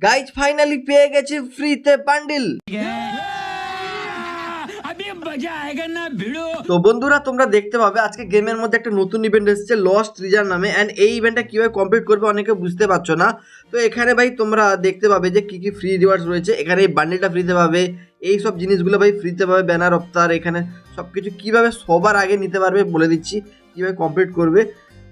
Guys finally পেয়ে গেছি ফ্রিতে বান্ডিল। তো বন্ধুরা তোমরা দেখতে পাবে আজকে গেমের মধ্যে একটা নতুন ইভেন্ট এসেছে লস্ট ট্রেজার নামে। অ্যান্ড এই ইভেন্টটা কিভাবে কমপ্লিট করবে অনেকে বুঝতে পারছো না। তো এখানে ভাই তোমরা দেখতে পাবে যে কি কি ফ্রি রিওয়ার্ডস রয়েছে। এখানে এই বান্ডিলটা ফ্রিতে পাবে, এই সব জিনিসগুলো ভাই ফ্রিতে পাবে, ব্যানার অফতার, এখানে সব কিছু কীভাবে সবার আগে নিতে পারবে বলে দিচ্ছি, কীভাবে কমপ্লিট করবে।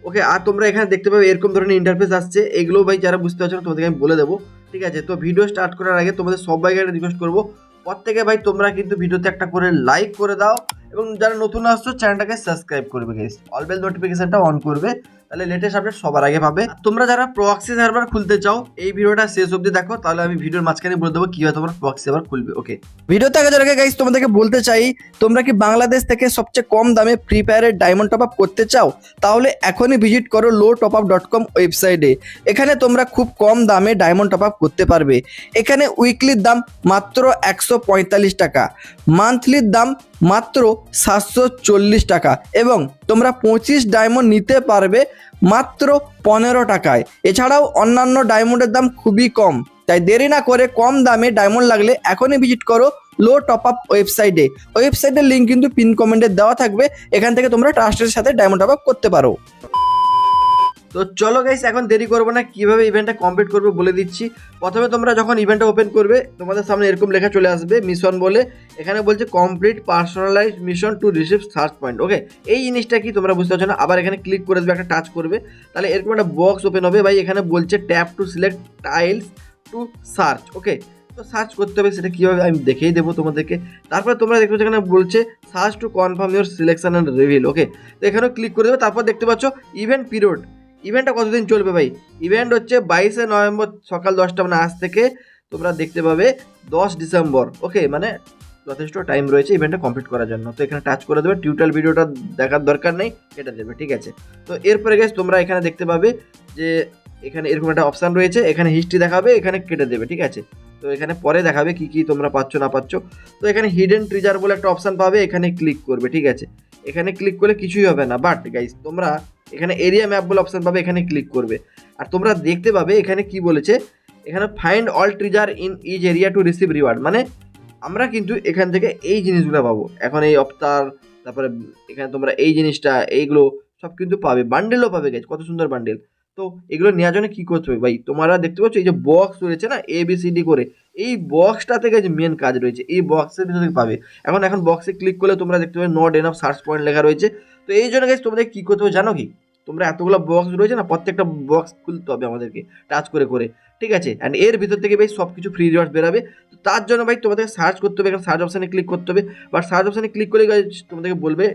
ওকে, আর তোমরা এখানে দেখতে পাবে এরকম ধরনের ইন্টারফেস আসছে। এগুলো ভাই যারা বুঝতে পারছো না তোমাদেরকে আমি বলে দেবো, ঠিক আছে? তো ভিডিও স্টার্ট করার আগে তোমাদের সবাইকে একটা রিকোয়েস্ট করবো, প্রত্যেকে ভাই তোমরা কিন্তু ভিডিওতে একটা করে লাইক করে দাও, এবং যারা নতুন আসছো চ্যানেলটাকে সাবস্ক্রাইব করবে গাইস, অল বেল নোটিফিকেশনটা অন করবে, তাহলে লেটেস্ট আপডেট সবার আগে পাবে। তোমরা যারা প্রক্সি সার্ভার খুলতে চাও এই ভিডিওটা শেষ অবধি দেখো, তাহলে আমি ভিডিওর মাঝখানে বলে দেবো কিভাবে তোমরা প্রক্সি সার্ভার খুলবে। ওকে, ভিডিওতে আগে যারা গাইস তোমাদেরকে বলতে চাই, তোমরা কি বাংলাদেশ থেকে সবচেয়ে কম দামে ফ্রি ফায়ারের ডায়মন্ড টপ আপ করতে চাও, তাহলে এখনই ভিজিট করো lowtopup.com ওয়েবসাইটে। এখানে তোমরা খুব কম দামে ডায়মন্ড টপ আপ করতে পারবে। এখানে উইকলির দাম মাত্র 145 টাকা, মান্থলির দাম মাত্র 740 টাকা, এবং তোমরা 25 ডায়মন্ড নিতে পারবে মাত্র 15 টাকায়। এছাড়াও অন্যান্য ডায়মন্ডের দাম খুবই কম, তাই দেরি না করে কম দামে ডায়মন্ড লাগলে এখনই ভিজিট করো লো টপ আপ ওয়েবসাইটে। ওয়েবসাইটের লিঙ্ক কিন্তু পিন কমেন্টে দেওয়া থাকবে, এখান থেকে তোমরা ট্রাস্টের সাথে ডায়মন্ড টপ আপ করতে পারো। তো চলো গাইস, এখন দেরি করবো না, কিভাবে ইভেন্টটা কমপ্লিট করবে বলে দিচ্ছি। প্রথমে তোমরা যখন ইভেন্টটা ওপেন করবে তোমাদের সামনে এরকম লেখা চলে আসবে মিশন বলে। এখানে বলছে complete personalize mission to receive search point. Okay, এই জিনিসটা কি তোমরা বুঝতে পারছো না? আবার এখানে ক্লিক করে দেবে, একটা টাচ করবে, তাহলে এরকম একটা বক্স ওপেন হবে ভাই। এখানে বলছে tap to select tiles to search. Okay, তো সার্চ করতে হবে, সেটা কীভাবে আমি দেখিয়ে দেবো তোমাদেরকে। তারপরে তোমরা দেখতে পাচ্ছ এখানে বলছে search to confirm your selection and reveal. Okay, তো এখানেও ক্লিক করে দেবে। তারপর দেখতে পাচ্ছ ইভেন্ট পিরিয়ড, ইভেন্টটা কতদিন চলবে ভাই? ইভেন্ট হচ্ছে 22শে নভেম্বর সকাল 10টা, মানে আজ থেকে তোমরা দেখতে পাবে 10 ডিসেম্বর। ওকে, মানে যথেষ্ট টাইম রয়েছে ইভেন্টটা কমপ্লিট করার জন্য। তো এখানে টাচ করে দেবে, টিউটোরিয়াল ভিডিওটা দেখার দরকার নেই, কেটে দেবে, ঠিক আছে? তো এরপরে গেছে তোমরা এখানে দেখতে পাবে যে এখানে এরকম একটা অপশান রয়েছে, এখানে হিস্ট্রি দেখাবে, এখানে কেটে দেবে, ঠিক আছে? তো এখানে পরে দেখাবে কি কি তোমরা পাচ্ছ না পাচ্ছ। তো এখানে হিডেন ট্রেজার বলে একটা অপশান পাবে, এখানে ক্লিক করবে, ঠিক আছে? এখানে ক্লিক করলে কিছুই হবে না, বাট গাইস তোমরা এখানে এরিয়া ম্যাপ বলে অপশান পাবে, এখানে ক্লিক করবে। আর তোমরা দেখতে পাবে এখানে কি বলেছে, এখানে find all treasure in each area to receive reward. মানে আমরা কিন্তু এখান থেকে এই জিনিসগুলো পাবো, এখন এই অফতার, তারপরে এখানে তোমরা এই জিনিসটা, এইগুলো সব কিন্তু পাবে, বান্ডেলও পাবে গাইস, কত সুন্দর বান্ডেল। তো এগুলো নেওয়ার জন্য কী করতে হবে ভাই? তোমরা দেখতে পাচ্ছ এই যে বক্স রয়েছে না ABCD করে, এই বক্সটা থেকে যে মেন কাজ রয়েছে, এই বক্সের ভিতরে পাবে। এখন বক্সে ক্লিক করলে তোমরা দেখতে পাবে নট এনাফ সার্চ পয়েন্ট লেখা রয়েছে। তো এই জন্য গাইস তোমাদের কী করতে হবে জানো কি? তোমরা এতগুলো বক্স রয়েছে না, প্রত্যেকটা বক্স খুলতে হবে আমাদেরকে টাচ করে করে, ঠিক আছে? অ্যান্ড এর ভিতর থেকে ভাই সব কিছু ফ্রি রিওয়ার্ডস বেরাবে। তো তার জন্য ভাই তোমাদের সার্চ করতে হবে, এখানে সার্চ অপশানে ক্লিক করতে হবে। বাট সার্চ অপশানে ক্লিক করলে গাইস তোমাদেরকে বলবে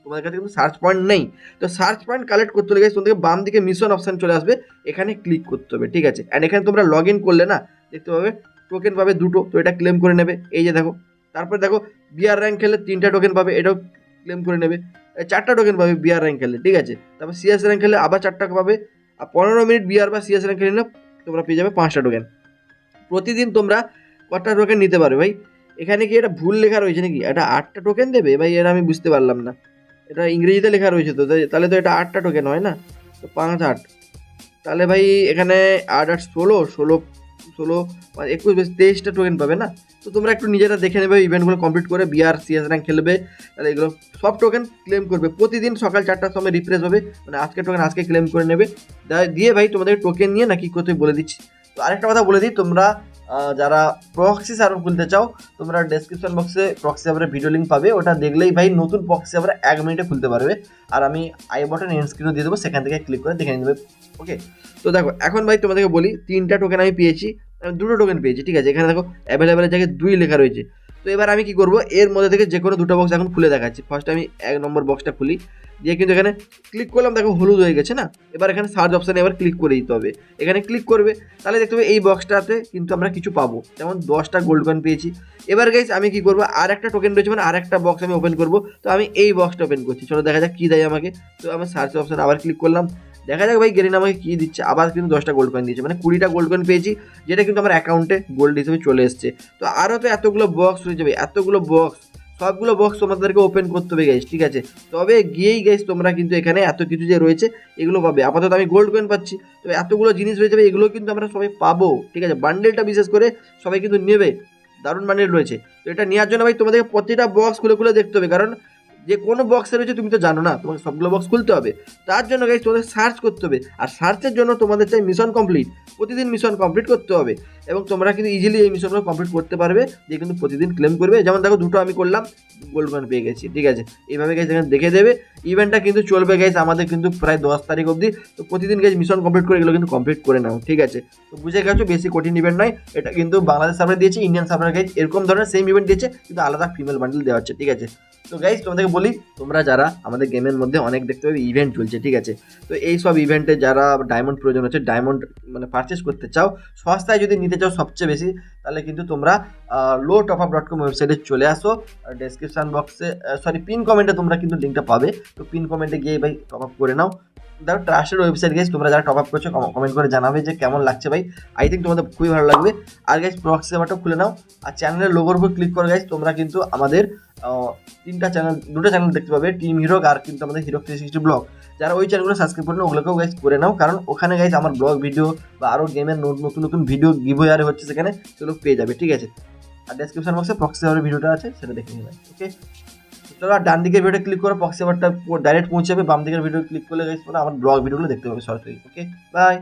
তোমাদের কাছে কিন্তু সার্চ পয়েন্ট নেই। তো সার্চ পয়েন্ট কালেক্ট করতে হলে গাইস তোমাদেরকে বাম দিকে মিশন অপশান চলে আসবে, এখানে ক্লিক করতে হবে, ঠিক আছে? অ্যান্ড এখানে তোমরা লগ ইন করলে না দেখতে পাবে টোকেন পাবে 2টো, তো এটা ক্লেম করে নেবে, এই যে দেখো। তারপরে দেখো বিআর র্যাঙ্ক খেললে 3টা টোকেন পাবে, এটাও ক্লেম করে নেবে। 4টা টোকেন পাবে বিআর র্যাঙ্ক খেললে, ঠিক আছে? তারপর সিএস র্যাঙ্ক খেললে আবার 4টা পাবে, আর 15 মিনিট বিআর বা সিএস র্যাঙ্ক খেলে নিলে তোমরা পেয়ে যাবে 5টা টোকেন। প্রতিদিন তোমরা কটা টোকেন নিতে পারবে ভাই? এখানে কি এটা ভুল লেখা রয়েছে নাকি? এটা 8টা টোকেন দেবে ভাই, এটা আমি বুঝতে পারলাম না। এটা ইংরেজিতে লেখা রয়েছে, তো তাহলে তো এটা 8টা টোকেন হয় না? তো 5 8, তাহলে ভাই এখানে 8 8 16 16 16 21 23টা টোকেন পাবে না? তো তোমরা একটু নিজেরা দেখে নেবে, ইভেন্টগুলো কমপ্লিট করে বিআর সিএস র্যাঙ্ক খেলবে, তাহলে এগুলো সব টোকেন ক্লেম করবে। প্রতিদিন সকাল 4টার সময় রিফ্রেশ হবে, মানে আজকে টোকেন আজকে ক্লেম করে নেবে। দিয়ে ভাই তোমাদের টোকেন নিয়ে না কি করতে বলে দিচ্ছি। তো আরেকটা কথা বলে দিই, তোমরা যারা প্রক্সি সার্ভার খুলতে চাও, তোমরা ডেসক্রিপশন বক্সে প্রক্সি সার্ভারের ভিডিও লিঙ্ক পাবে, ওটা দেখলেই ভাই নতুন প্রক্সি সার্ভার 1 মিনিটে খুলতে পারবে। আর আমি আই বাটন এন্ড স্ক্রিনও দিয়ে দেবো, সেখান থেকে ক্লিক করে দেখে নেবে। ওকে, তো দেখো এখন ভাই তোমাদেরকে বলি, 3টা টোকেন আমি পেয়েছি, আমি 2টো টোকেন পেয়েছি, ঠিক আছে? এখানে দেখো অ্যাভেলেবেলের জায়গায় 2 লেখা রয়েছে। তো এবার আমি কি করব, এর মধ্যে থেকে যে কোনো 2টা বক্স এখন খুলে দেখাচ্ছি। ফার্স্ট আমি 1 নম্বর বক্সটা খুলি, দিয়ে কিন্তু এখানে ক্লিক করলাম, দেখো হলুদ হয়ে গেছে না? এবার এখানে সার্চ অপশানে এবার ক্লিক করে দিতে হবে, এখানে ক্লিক করবে, তাহলে দেখতে হবে এই বক্সটাতে কিন্তু আমরা কিছু পাবো, যেমন 10টা গোল্ড কয়েন পেয়েছি। এবার গাইস আমি কি করবো, আর একটা টোকেন রয়েছে, মানে আর একটা বক্স আমি ওপেন করবো। তো আমি এই বক্সটা ওপেন করছি, চলো দেখা যাক কী দেয় আমাকে। তো আমি সার্চ অপশানে আবার ক্লিক করলাম, দেখা যাক ভাই গেরিনা আমাকে কী দিচ্ছে। আবার কিন্তু 10টা গোল্ড কয়েন দিয়েছে, মানে 20টা গোল্ড কয়েন পেয়েছি, যেটা কিন্তু আমার অ্যাকাউন্টে গোল্ড হিসেবে চলে এসছে। তো আরও তো এতগুলো বক্স রয়েছে ভাই, এতগুলো বক্স সবগুলো বক্স তোমাদেরকে ওপেন করতে হবে গাইস, ঠিক আছে। তবে গিয়েই গাইস তোমরা কিন্তু এখানে এত কিছু যে রয়েছে এগুলো পাবে। আপাতত আমি গোল্ড কয়েন পাচ্ছি, তো এতগুলো জিনিস রয়েছে ভাই, এগুলো কিন্তু আমরা সবাই পাবো, ঠিক আছে। বান্ডেলটা বিশেষ করে সবাই কিন্তু নেবে, দারুণ বান্ডেল রয়েছে। তো এটা নেওয়ার জন্য ভাই তোমাদেরকে প্রতিটা বক্স খুলে খুলে দেখতে হবে, কারণ যে কোনো বক্সে রয়েছে তুমি তো জানো না, তোমাকে সবগুলো বক্স খুলতে হবে। তার জন্য গাইস তোমাদের সার্চ করতে হবে, আর সার্চের জন্য তোমাদের চাই মিশন কমপ্লিট। প্রতিদিন মিশন কমপ্লিট করতে হবে, এবং তোমরা কিন্তু ইজিলি এই মিশনগুলো কমপ্লিট করতে পারবে, যে কিন্তু প্রতিদিন ক্লেম করবে। যেমন দেখো দুটো আমি করলাম, গোল্ড কয়েন পেয়ে গেছি, ঠিক আছে। এইভাবে গাইস এখানে দেখে দেবে। ইভেন্টটা কিন্তু চলবে গাইস আমাদের কিন্তু প্রায় 10 তারিখ অবধি। তো প্রতিদিন গাইস মিশন কমপ্লিট করে এগুলো কিন্তু কমপ্লিট করে নাও, ঠিক আছে। তো বুঝে গেছো, বেশি কঠিন ইভেন্ট নয় এটা, কিন্তু বাংলাদেশ সার্ভার দিয়েছে, ইন্ডিয়ান সার্ভার গাইস এরকম ধরনের সেম ইভেন্ট দিয়েছে, কিন্তু আলাদা ফিমেল বান্ডেল দেওয়া হচ্ছে, ঠিক আছে। তো গাইস তোমাদেরকে বলি, তোমরা যারা আমাদের গেমের মধ্যে অনেক দেখতে পাবে ইভেন্ট চলছে, ঠিক আছে। তো এই সব ইভেন্টে যারা ডায়মন্ড প্রয়োজন হচ্ছে, ডায়মন্ড মানে পারচেস করতে চাও সস্তায় যদি নিতে চাও সবচেয়ে বেশি, তাহলে কিন্তু তোমরা lowtopup.com ওয়েবসাইটে চলে আসো। ডেসক্রিপশন বক্সে পিন কমেন্টে তোমরা কিন্তু লিঙ্কটা পাবে। তো পিন কমেন্টে গিয়ে ভাই টপ আপ করে নাও। দেখো ট্রাস্টেড ওয়েবসাইট গাইস, তোমরা যারা টপ আপ করছো কমেন্ট করে জানাবে যে কেমন লাগছে ভাই। আই থিঙ্ক তোমাদের খুবই ভালো লাগবে। আর গাইস প্রক্সি সার্ভারটা খুলে নাও, আর চ্যানেলের লোগোর উপর ক্লিক করে গাইস তোমরা কিন্তু আমাদের দুটো চ্যানেল দেখতে পাবে, টিম হিরো আর কিন্তু আমাদের হিরো 360 ব্লগ। যারা ওই চ্যানেলগুলো সাবস্ক্রাইব করে নাও, ওগুলোকেও গাইস করে নাও, কারণ ওখানে গাইস আমার ব্লগ ভিডিও বা আরও গেমের নতুন নতুন ভিডিও গিভওয়ে হচ্ছে সেখানে, সেগুলো পেয়ে যাবে, ঠিক আছে। আর ডেসক্রিপশন বক্সে প্রক্সি সার্ভারের ভিডিওটা আছে, সেটা দেখে নেবে, ওকে। চলো, আর ডান দিকের ভিডিও ক্লিক করে প্রক্সি সার্ভারটা ডাইরেক্ট পৌঁছে যাবে, বাম দিকের ভিডিও ক্লিক করলে গাইস আমার ব্লগ ভিডিওগুলো দেখতে পাবে সরাসরি, ওকে। বাই।